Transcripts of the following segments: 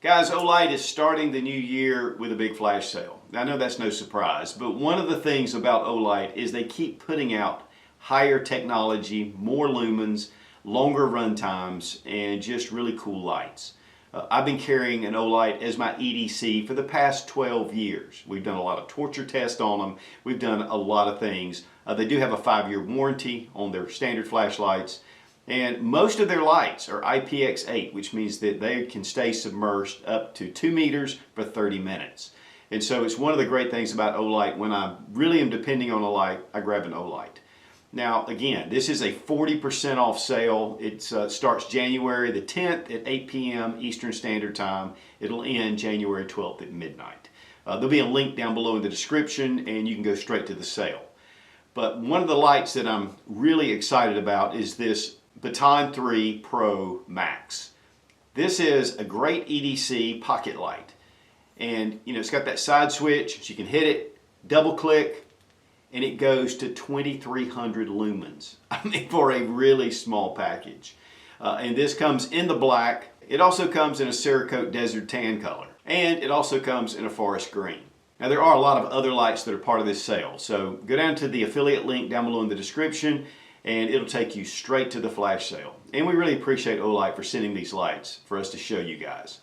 Guys, Olight is starting the new year with a big flash sale. Now, I know that's no surprise, but one of the things about Olight is they keep putting out higher technology, more lumens, longer run times, and just really cool lights. I've been carrying an Olight as my EDC for the past 12 years. We've done a lot of torture tests on them. We've done a lot of things. They do have a 5-year warranty on their standard flashlights. And most of their lights are IPX8, which means that they can stay submerged up to 2 meters for 30 minutes. And so it's one of the great things about Olight. When I really am depending on a light, I grab an Olight. Now, again, this is a 40% off sale. It starts January the 10th at 8 p.m. Eastern Standard Time. It'll end January 12th at midnight. There'll be a link down below in the description, and you can go straight to the sale. But one of the lights that I'm really excited about is this Baton 3 Pro Max. This is a great EDC pocket light, and it's got that side switch, so you can hit it, double click, and it goes to 2300 lumens. I mean, for a really small package. And this comes in the black. It also comes in a Cerakote Desert Tan color, and it also comes in a forest green. Now, there are a lot of other lights that are part of this sale, so go down to the affiliate link down below in the description, and it'll take you straight to the flash sale. And we really appreciate Olight for sending these lights for us to show you guys.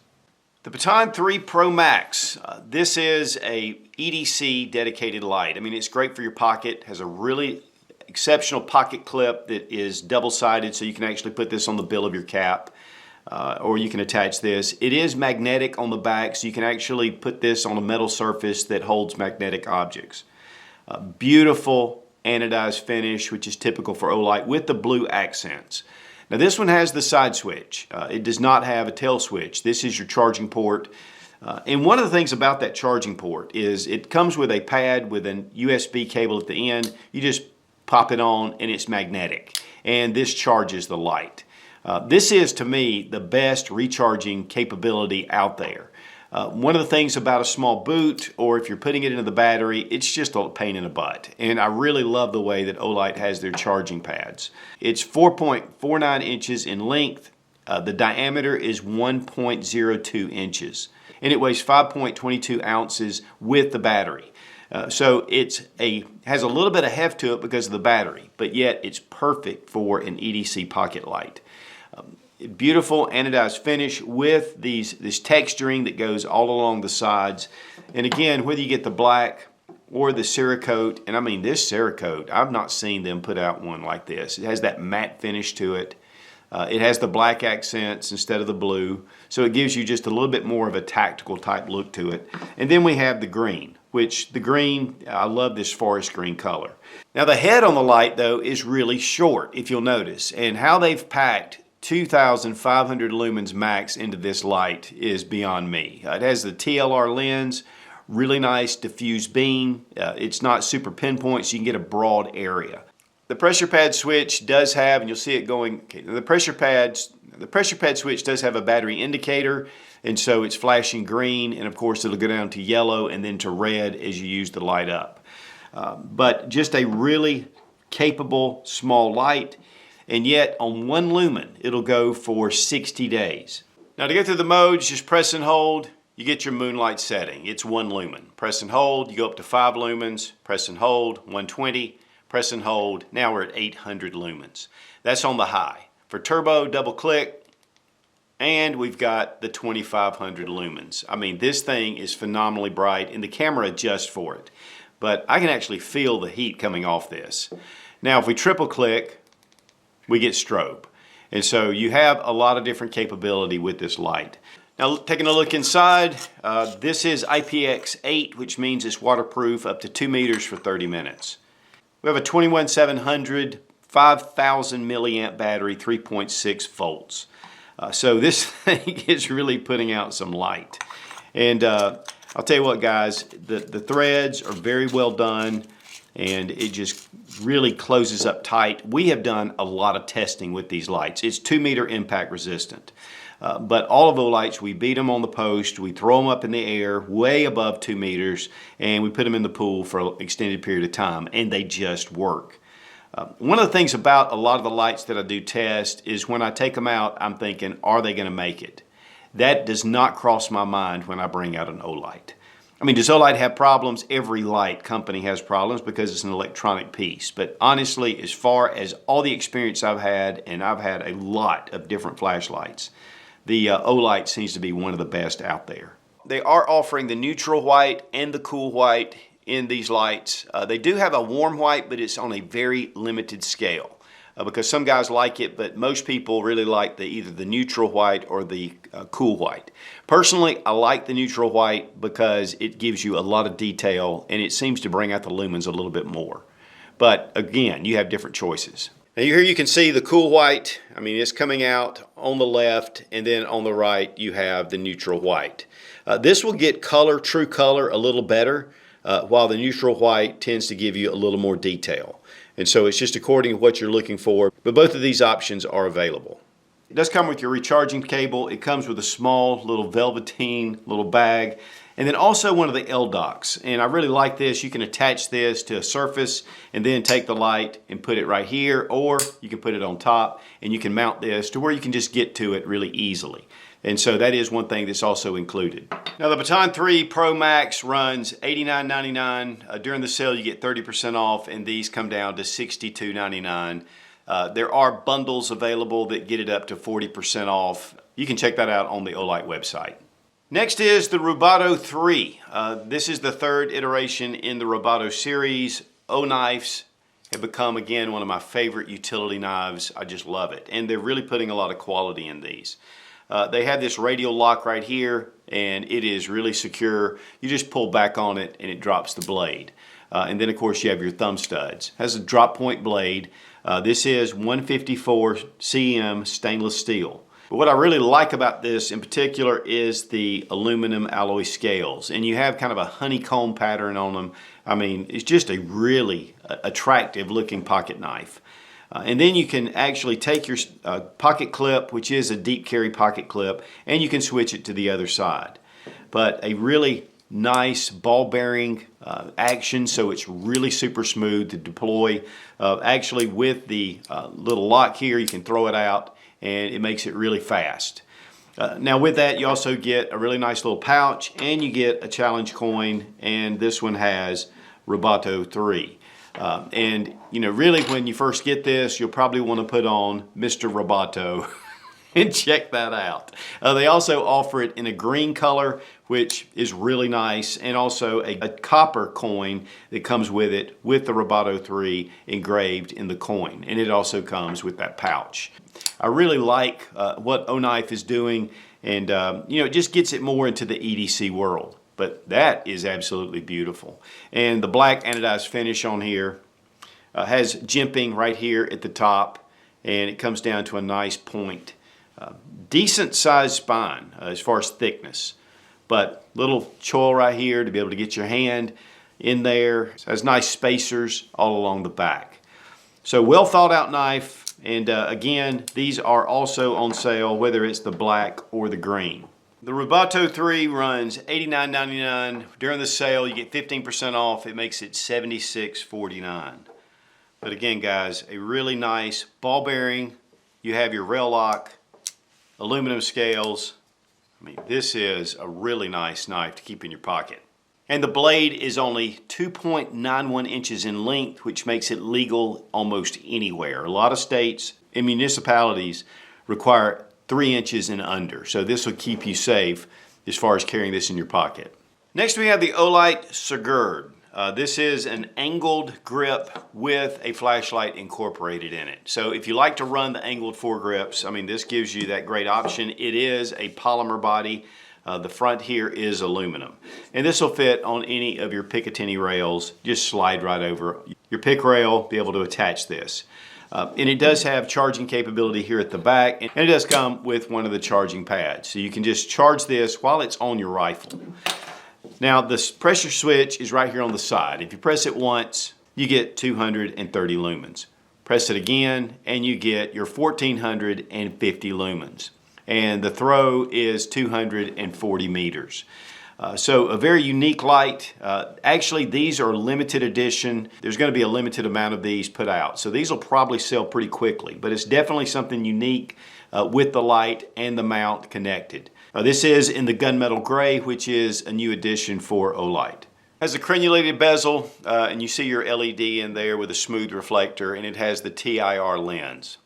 The Baton 3 Pro Max. This is a EDC dedicated light. I mean, it's great for your pocket. Has a really exceptional pocket clip that is double-sided, so you can actually put this on the bill of your cap, or you can attach this. It is magnetic on the back, so you can actually put this on a metal surface that holds magnetic objects. Beautiful anodized finish, which is typical for Olight, with the blue accents. Now, this one has the side switch. It does not have a tail switch. This is your charging port. And one of the things about that charging port is it comes with a pad with an USB cable at the end. You just pop it on and it's magnetic. And this charges the light. This is, to me, the best recharging capability out there. One of the things about a small boot, or if you're putting it into the battery, it's just a pain in the butt. And I really love the way that Olight has their charging pads. It's 4.49 inches in length. The diameter is 1.02 inches. And it weighs 5.22 ounces with the battery. So it has a little bit of heft to it because of the battery, but yet it's perfect for an EDC pocket light. Beautiful anodized finish with this texturing that goes all along the sides. And again, whether you get the black or the Cerakote, and I mean this Cerakote, I've not seen them put out one like this. It has that matte finish to it. It has the black accents instead of the blue, so it gives you just a little bit more of a tactical type look to it. And then we have the green, which the green, I love this forest green color. Now, the head on the light, though, is really short, if you'll notice, and how they've packed 2,500 lumens max into this light is beyond me. It has the TLR lens, really nice diffuse beam. It's not super pinpoint, so you can get a broad area. The pressure pad switch does have, and you'll see it going, the pressure pad switch does have a battery indicator, and so it's flashing green, and of course it'll go down to yellow and then to red as you use the light up. But just a really capable small light. And yet on 1 lumen, it'll go for 60 days. Now, to get through the modes, just press and hold. You get your moonlight setting. It's 1 lumen. Press and hold, you go up to 5 lumens. Press and hold, 120. Press and hold, now we're at 800 lumens. That's on the high. For turbo, double click, and we've got the 2500 lumens. I mean, this thing is phenomenally bright, and the camera adjusts for it. But I can actually feel the heat coming off this. Now, if we triple click, we get strobe. And so you have a lot of different capability with this light. Now, taking a look inside, this is IPX8, which means it's waterproof up to 2 meters for 30 minutes. We have a 21700 5000 milliamp battery, 3.6 volts. So this thing is really putting out some light. And I'll tell you what, guys, the threads are very well done, and it just really closes up tight. We have done a lot of testing with these lights. It's 2 meter impact resistant. But all of the lights, we beat them on the post, we throw them up in the air way above 2 meters, and we put them in the pool for an extended period of time, and they just work. One of the things about a lot of the lights that I do test is when I take them out, I'm thinking, are they going to make it? That does not cross my mind when I bring out an Olight. I mean, does Olight have problems? Every light company has problems because it's an electronic piece. But honestly, as far as all the experience I've had, and I've had a lot of different flashlights, the Olight seems to be one of the best out there. They are offering the neutral white and the cool white in these lights. They do have a warm white, but it's on a very limited scale. Because some guys like it, but most people really like either the neutral white or the cool white. Personally, I like the neutral white because it gives you a lot of detail and it seems to bring out the lumens a little bit more. But again, you have different choices. Now here you can see the cool white. I mean, it's coming out on the left, and then on the right you have the neutral white. This will get color, true color, a little better, while the neutral white tends to give you a little more detail. And so it's just according to what you're looking for, but both of these options are available. It does come with your recharging cable. It comes with a small little velveteen little bag, and then also one of the L docks. And I really like this. You can attach this to a surface and then take the light and put it right here, or you can put it on top and you can mount this to where you can just get to it really easily. And so that is one thing that's also included. Now the Baton 3 Pro Max runs $89.99. During the sale you get 30% off, and these come down to $62.99. There are bundles available that get it up to 40% off. You can check that out on the Olight website. Next is the Rubato 3. This is the third iteration in the Rubato series. O-knives have become, again, one of my favorite utility knives. I just love it. And they're really putting a lot of quality in these. They have this radial lock right here, and it is really secure. You just pull back on it and it drops the blade. And then of course you have your thumb studs. It has a drop point blade. This is 154 cm stainless steel. But what I really like about this in particular is the aluminum alloy scales. And you have kind of a honeycomb pattern on them. I mean, it's just a really attractive looking pocket knife. And then you can actually take your pocket clip, which is a deep carry pocket clip, and you can switch it to the other side. But a really nice ball bearing action, so it's really super smooth to deploy. Actually with the little lock here, you can throw it out and it makes it really fast. Now with that, you also get a really nice little pouch, and you get a challenge coin, and this one has Rubato 3. And you know, really when you first get this, you'll probably want to put on Mr. Rubato and check that out. They also offer it in a green color, which is really nice, and also a copper coin that comes with it, with the Rubato 3 engraved in the coin. And it also comes with that pouch. I really like what O-Knife is doing, and you know, it just gets it more into the EDC world. But that is absolutely beautiful. And the black anodized finish on here has jimping right here at the top, and it comes down to a nice point. Decent sized spine as far as thickness, but little choil right here to be able to get your hand in there. It has nice spacers all along the back. So well thought out knife, and again, these are also on sale, whether it's the black or the green. The Rubato 3 runs $89.99. During the sale, you get 15% off. It makes it $76.49. But again, guys, a really nice ball bearing. You have your rail lock, aluminum scales. I mean, this is a really nice knife to keep in your pocket. And the blade is only 2.91 inches in length, which makes it legal almost anywhere. A lot of states and municipalities require 3 inches and under. So this will keep you safe as far as carrying this in your pocket. Next we have the Olight Sigurd. This is an angled grip with a flashlight incorporated in it. So if you like to run the angled foregrips, I mean, this gives you that great option. It is a polymer body. The front here is aluminum. And this will fit on any of your Picatinny rails. Just slide right over your pick rail, be able to attach this. And it does have charging capability here at the back, and it does come with one of the charging pads. So you can just charge this while it's on your rifle. Now this pressure switch is right here on the side. If you press it once, you get 230 lumens. Press it again and you get your 1450 lumens. And the throw is 240 meters. So a very unique light. Actually, these are limited edition. There's going to be a limited amount of these put out. So these will probably sell pretty quickly, but it's definitely something unique with the light and the mount connected. This is in the gunmetal gray, which is a new addition for Olight. Has a crenulated bezel, and you see your LED in there with a smooth reflector, and it has the TIR lens.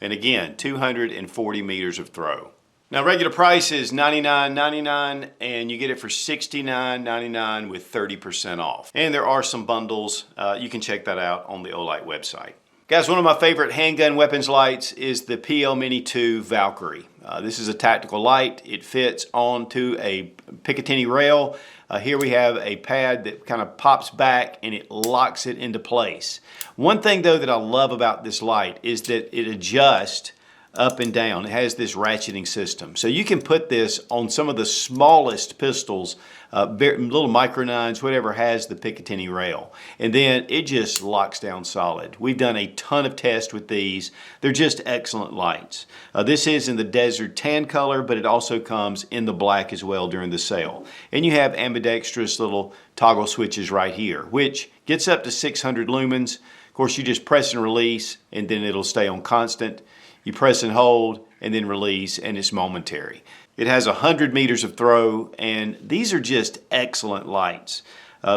And again, 240 meters of throw. Now, regular price is $99.99, and you get it for $69.99 with 30% off. And there are some bundles. You can check that out on the Olight website. Guys, one of my favorite handgun weapons lights is the PL Mini 2 Valkyrie. This is a tactical light. It fits onto a Picatinny rail. Here we have a pad that kind of pops back and it locks it into place. One thing though that I love about this light is that it adjusts up and down. It has this ratcheting system. So you can put this on some of the smallest pistols, little micro nines, whatever has the Picatinny rail. And then it just locks down solid. We've done a ton of tests with these. They're just excellent lights. This is in the desert tan color, but it also comes in the black as well during the sale. And you have ambidextrous little toggle switches right here, which gets up to 600 lumens. Of course, you just press and release, and then it'll stay on constant. You press and hold and then release, and it's momentary. It has 100 meters of throw, and these are just excellent lights.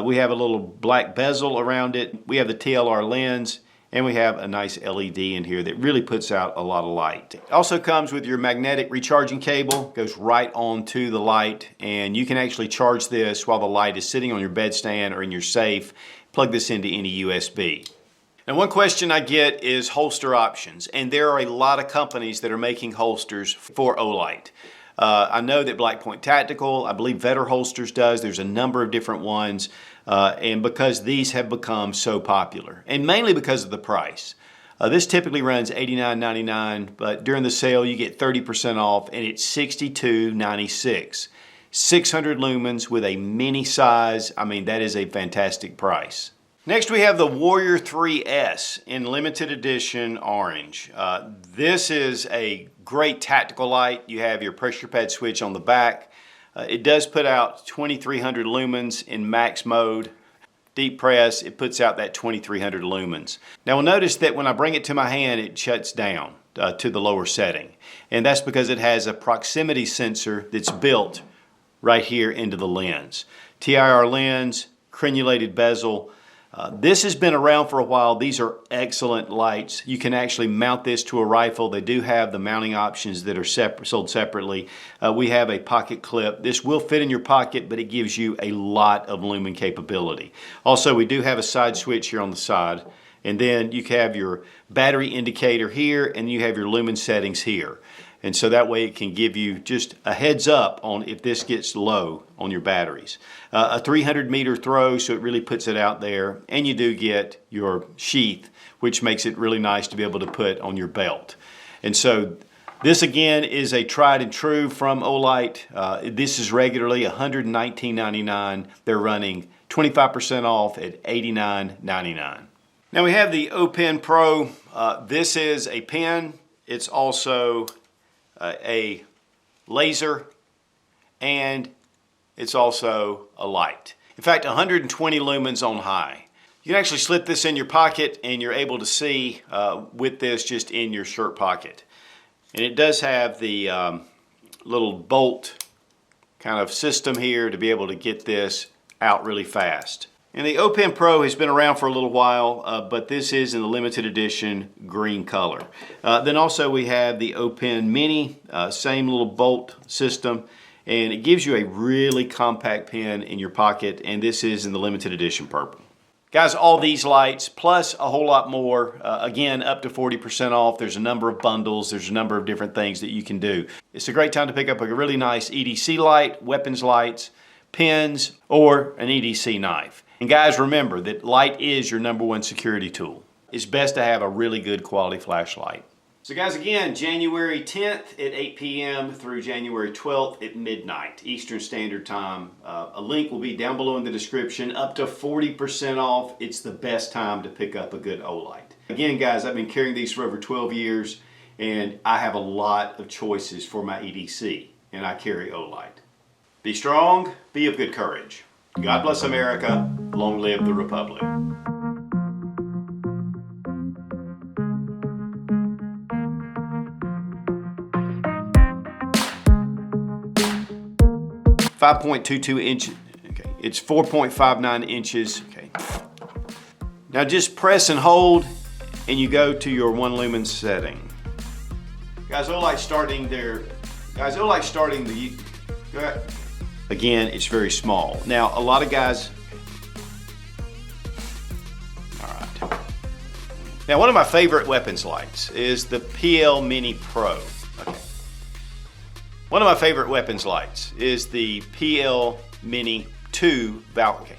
We have a little black bezel around it. We have the TLR lens, and we have a nice LED in here that really puts out a lot of light. It also comes with your magnetic recharging cable, goes right onto the light, and you can actually charge this while the light is sitting on your bedstand or in your safe. Plug this into any USB. Now, one question I get is holster options, and there are a lot of companies that are making holsters for Olight. I know that Black Point Tactical, I believe Vetter Holsters does. There's a number of different ones, and because these have become so popular, and mainly because of the price. This typically runs $89.99, but during the sale you get 30% off, and it's $62.96. 600 lumens with a mini size. I mean, that is a fantastic price. Next, we have the Warrior 3S in limited edition orange. This is a great tactical light. You have your pressure pad switch on the back. It does put out 2300 lumens in max mode. Deep press, it puts out that 2300 lumens. Now, we'll notice that when I bring it to my hand, it shuts down to the lower setting. And that's because it has a proximity sensor that's built right here into the lens. TIR lens, crenulated bezel. This has been around for a while. These are excellent lights. You can actually mount this to a rifle. They do have the mounting options that are sold separately. We have a pocket clip. This will fit in your pocket, but it gives you a lot of lumen capability. Also, we do have a side switch here on the side. And then you have your battery indicator here, and you have your lumen settings here. And so that way it can give you just a heads up on if this gets low on your batteries. A 300 meter throw, so it really puts it out there. And you do get your sheath, which makes it really nice to be able to put on your belt. And so this again is a tried and true from Olight. This is regularly $119.99. They're running 25% off at $89.99. Now we have the O-Pen Pro. This is a pen. It's also a laser, and it's also a light. In fact, 120 lumens on high. You can actually slip this in your pocket, and you're able to see with this just in your shirt pocket. And it does have the little bolt kind of system here to be able to get this out really fast. And the O-Pen Pro has been around for a little while, but this is in the limited edition green color. Then also we have the O-Pen Mini, same little bolt system, and it gives you a really compact pen in your pocket, and this is in the limited edition purple. Guys, all these lights, plus a whole lot more, again, up to 40% off. There's a number of bundles. There's a number of different things that you can do. It's a great time to pick up a really nice EDC light, weapons lights, pens, or an EDC knife. And guys, remember that light is your #1 security tool. It's best to have a really good quality flashlight. So guys, again, January 10th at 8 p.m. through January 12th at midnight, Eastern Standard Time. A link will be down below in the description. Up to 40% off. It's the best time to pick up a good Olight. Again, guys, I've been carrying these for over 12 years, and I have a lot of choices for my EDC, and I carry Olight. Be strong, be of good courage. God bless America. Long live the Republic. 5.22 inches. Okay, it's 4.59 inches. Okay. Now just press and hold, and you go to your 1 lumen setting. Guys, Olight's starting the. Again, it's very small. Now, a lot of guys. All right. Now, one of my favorite weapons lights is the PL Mini Pro. Okay. One of my favorite weapons lights is the PL Mini 2 Valve. Okay.